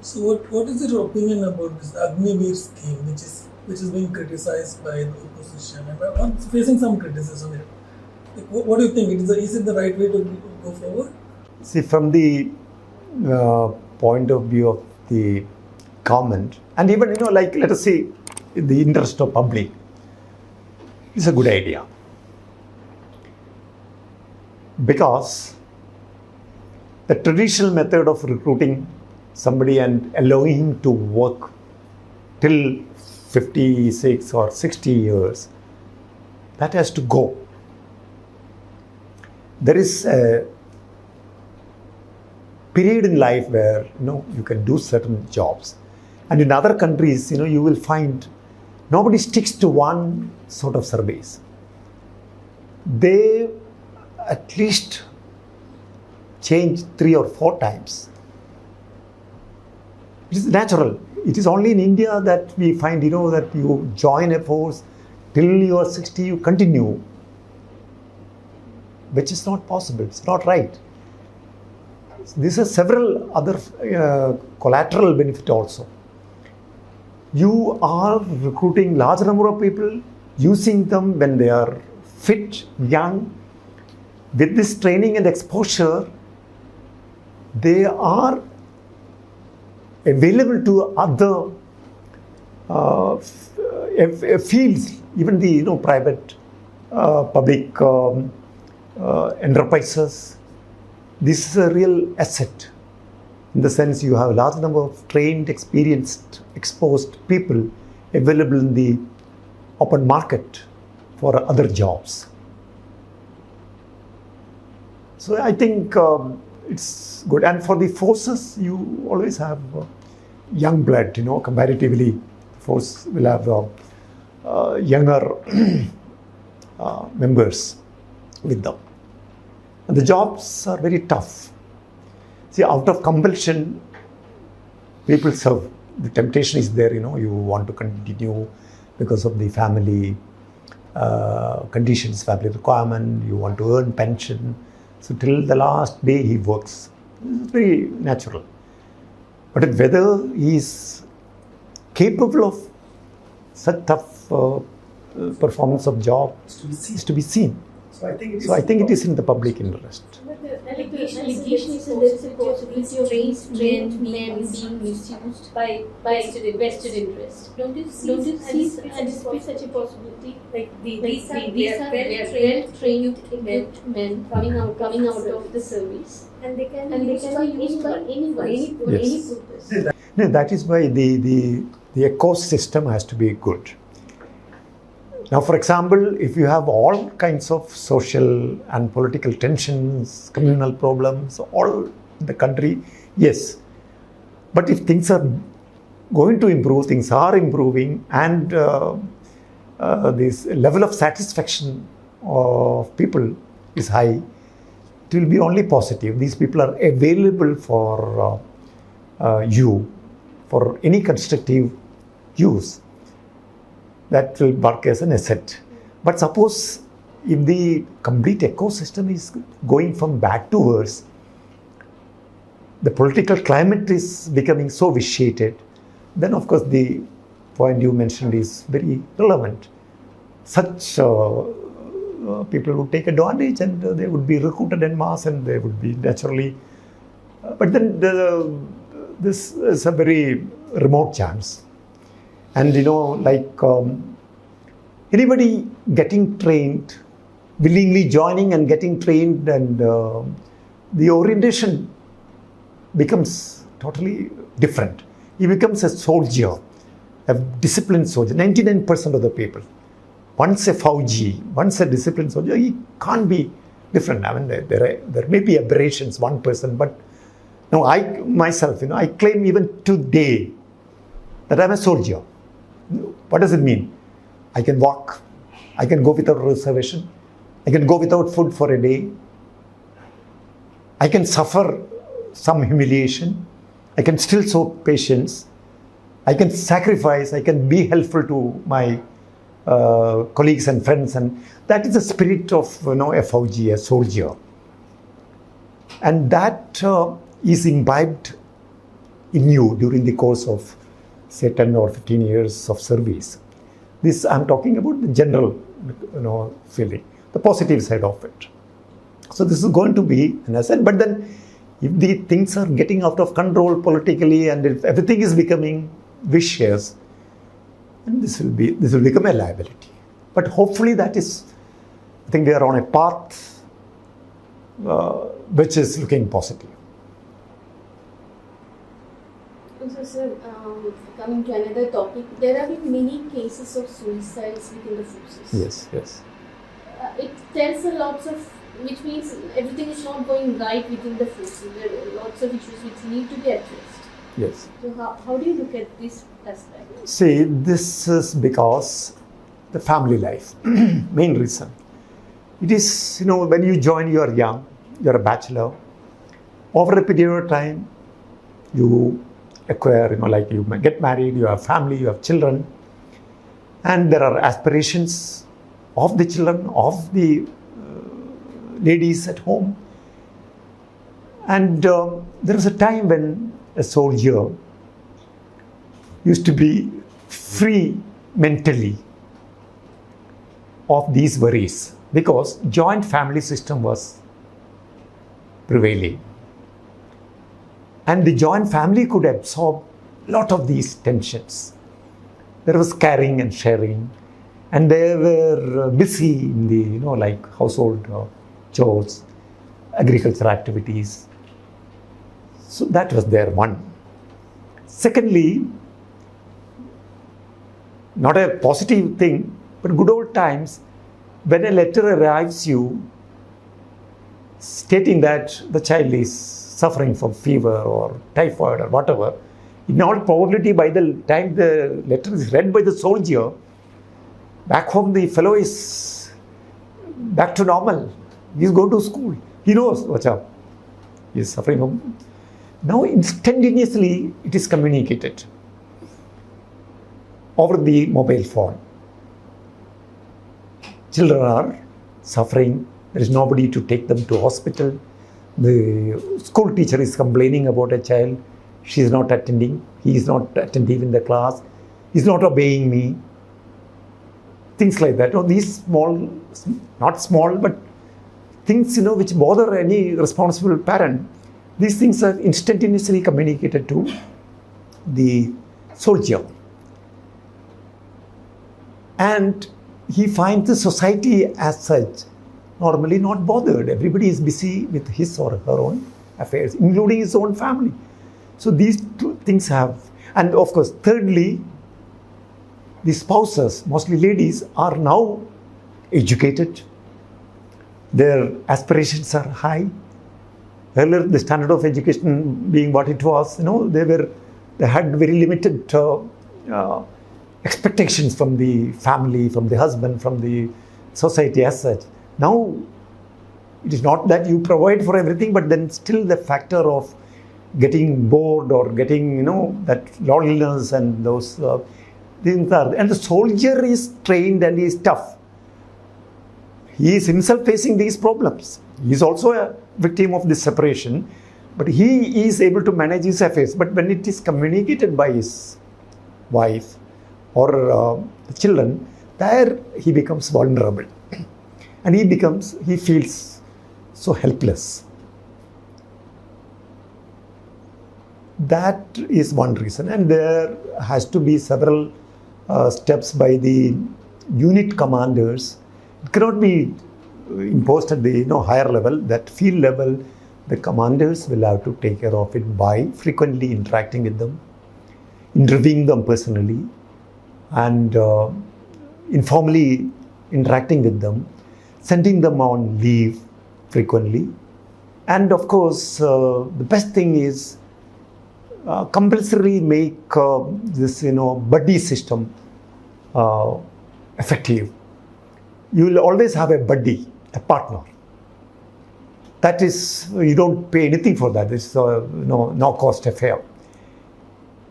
So what is your opinion about this Agniveer scheme, which is being criticized by the opposition and I'm facing some criticism here? Like, what do you think? Is it the right way to go forward? See, from the point of view of the government, and even like let us say, in the interest of public, it's a good idea because the traditional method of recruiting somebody and allowing him to work till 56 or 60 years, that has to go. There is a period in life where you can do certain jobs, and in other countries you will find nobody sticks to one sort of service. They at least change 3 or 4 times. It is natural. It is only in India that we find that you join a force till you are 60, you continue, which is not possible. It's not right. These are several other collateral benefit also. You are recruiting large number of people, using them when they are fit, young. With this training and exposure, they are available to other fields, even the private, public enterprises. This is a real asset in the sense you have a large number of trained, experienced, exposed people available in the open market for other jobs. So I think it's good. And for the forces, you always have young blood, comparatively. Force will have younger members with them. And the jobs are very tough. See, out of compulsion, people serve. The temptation is there, you want to continue because of the family conditions, family requirement, you want to earn pension. So till the last day he works. It's very natural. But whether he is capable of such tough performance of job is to be seen. So I think it is in the public interest. But the allegation is that there is a possibility of trained men being misused by vested interests. Don't you anticipate such a possibility? Like these are well-trained men coming out of the service, and they can be used by anyone, any purpose. No, that is why the ecosystem has to be good. Now, for example, if you have all kinds of social and political tensions, communal problems, all in the country, yes. But if things are going to improve, things are improving, and this level of satisfaction of people is high, it will be only positive. These people are available for you, for any constructive use. That will work as an asset. But suppose if the complete ecosystem is going from bad to worse, the political climate is becoming so vitiated, then of course the point you mentioned is very relevant. Such people would take advantage and they would be recruited en masse and they would be naturally. But then this is a very remote chance. And anybody getting trained, willingly joining and getting trained, and the orientation becomes totally different. He becomes a soldier, a disciplined soldier. 99% of the people, once a Fauji, once a disciplined soldier, he can't be different. I mean, there may be aberrations, 1%, but no, I myself, I claim even today that I'm a soldier. What does it mean? I can walk, I can go without reservation, I can go without food for a day, I can suffer some humiliation, I can still show patience, I can sacrifice, I can be helpful to my colleagues and friends, and that is the spirit of a Fauji, a soldier. And that is imbibed in you during the course of, say, 10 or 15 years of service. This, I'm talking about the general, feeling, the positive side of it. So this is going to be an asset. But then, if the things are getting out of control politically, and if everything is becoming vicious, then this will become a liability. But hopefully, I think we are on a path which is looking positive. So, sir, coming to another topic, there have been many cases of suicides within the forces. Yes. It tells a lot of, which means everything is not going right within the forces. There are lots of issues which need to be addressed. Yes. So, how do you look at this aspect? See, this is because the family life, main reason. It is, when you join, you are young, you are a bachelor. Over a period of time, you acquire, like you get married, you have family, you have children. And there are aspirations of the children, of the ladies at home. And there was a time when a soldier used to be free mentally of these worries, because joint family system was prevailing. And the joint family could absorb a lot of these tensions. There was caring and sharing, and they were busy in the, like household chores, agricultural activities. So that was there, one. Secondly, not a positive thing, but good old times, when a letter arrives you stating that the child is suffering from fever or typhoid or whatever, in all probability, by the time the letter is read by the soldier, back home the fellow is back to normal. He's going to school. He knows what's up. He's suffering from. Now instantaneously it is communicated over the mobile phone. Children are suffering. There is nobody to take them to hospital. The school teacher is complaining about a child. She is not attending. He is not attentive in the class. He is not obeying me. Things like that. These small, not small, but things, which bother any responsible parent. These things are instantaneously communicated to the soldier. And he finds the society as such normally not bothered. Everybody is busy with his or her own affairs, including his own family. So these two things have, and of course, thirdly, the spouses, mostly ladies, are now educated. Their aspirations are high. Earlier, the standard of education being what it was, they had very limited expectations from the family, from the husband, from the society as such. Now, it is not that you provide for everything, but then still the factor of getting bored or getting, that loneliness and those things are. And the soldier is trained and he is tough. He is himself facing these problems. He is also a victim of this separation, but he is able to manage his affairs. But when it is communicated by his wife or the children, there he becomes vulnerable. And he feels so helpless. That is one reason. And there has to be several steps by the unit commanders. It cannot be imposed at the higher level. That field level, the commanders will have to take care of it by frequently interacting with them, interviewing them personally, and informally interacting with them, sending them on leave frequently. And of course, the best thing is compulsorily make this buddy system effective. You will always have a buddy, a partner. That is, you don't pay anything for that. It's no cost affair.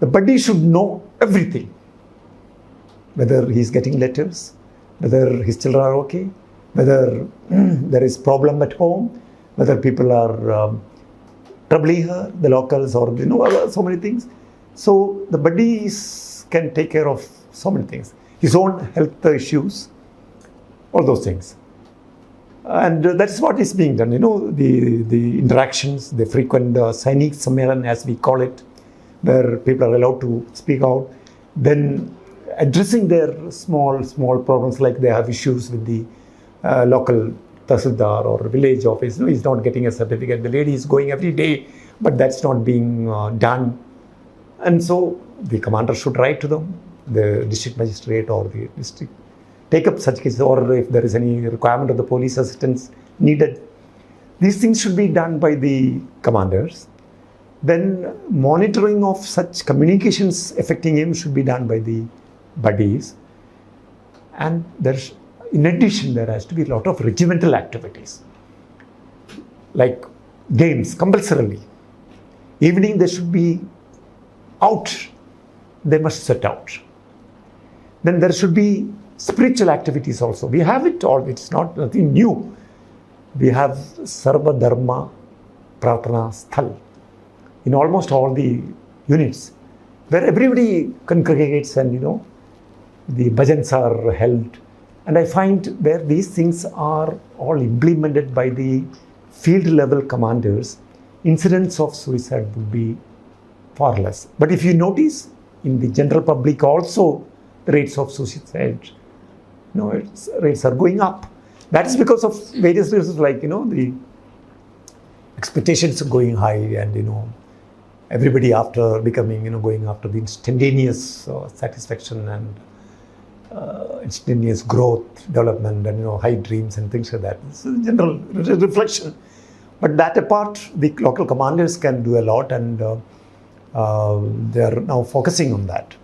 The buddy should know everything, whether he's getting letters, whether his children are okay, whether there is problem at home, whether people are troubling her, the locals, or so many things. So the buddies can take care of so many things. His own health issues, all those things. And that's what is being done. The interactions, the frequent Sainik Sammelan, as we call it, where people are allowed to speak out. Then addressing their small problems, like they have issues with the local Tahsildar or village office. He's not getting a certificate. The lady is going every day, but that's not being done. And so the commander should write to them, the district magistrate or the district, take up such cases, or if there is any requirement of the police assistance needed. These things should be done by the commanders. Then monitoring of such communications affecting him should be done by the buddies. And in addition, there has to be a lot of regimental activities, like games, compulsorily. Evening they should be out. They must set out. Then there should be spiritual activities also. We have it all. It's nothing new. We have Sarva Dharma Prarthana Sthal in almost all the units, where everybody congregates and the bhajans are held. And I find where these things are all implemented by the field level commanders, incidents of suicide would be far less. But if you notice, in the general public also, the rates of suicide, rates are going up. That is because of various reasons, like the expectations are going high, and everybody after becoming going after the instantaneous satisfaction and instantaneous growth, development, and high dreams and things like that. It's a general reflection. But that apart, the local commanders can do a lot, and they are now focusing on that.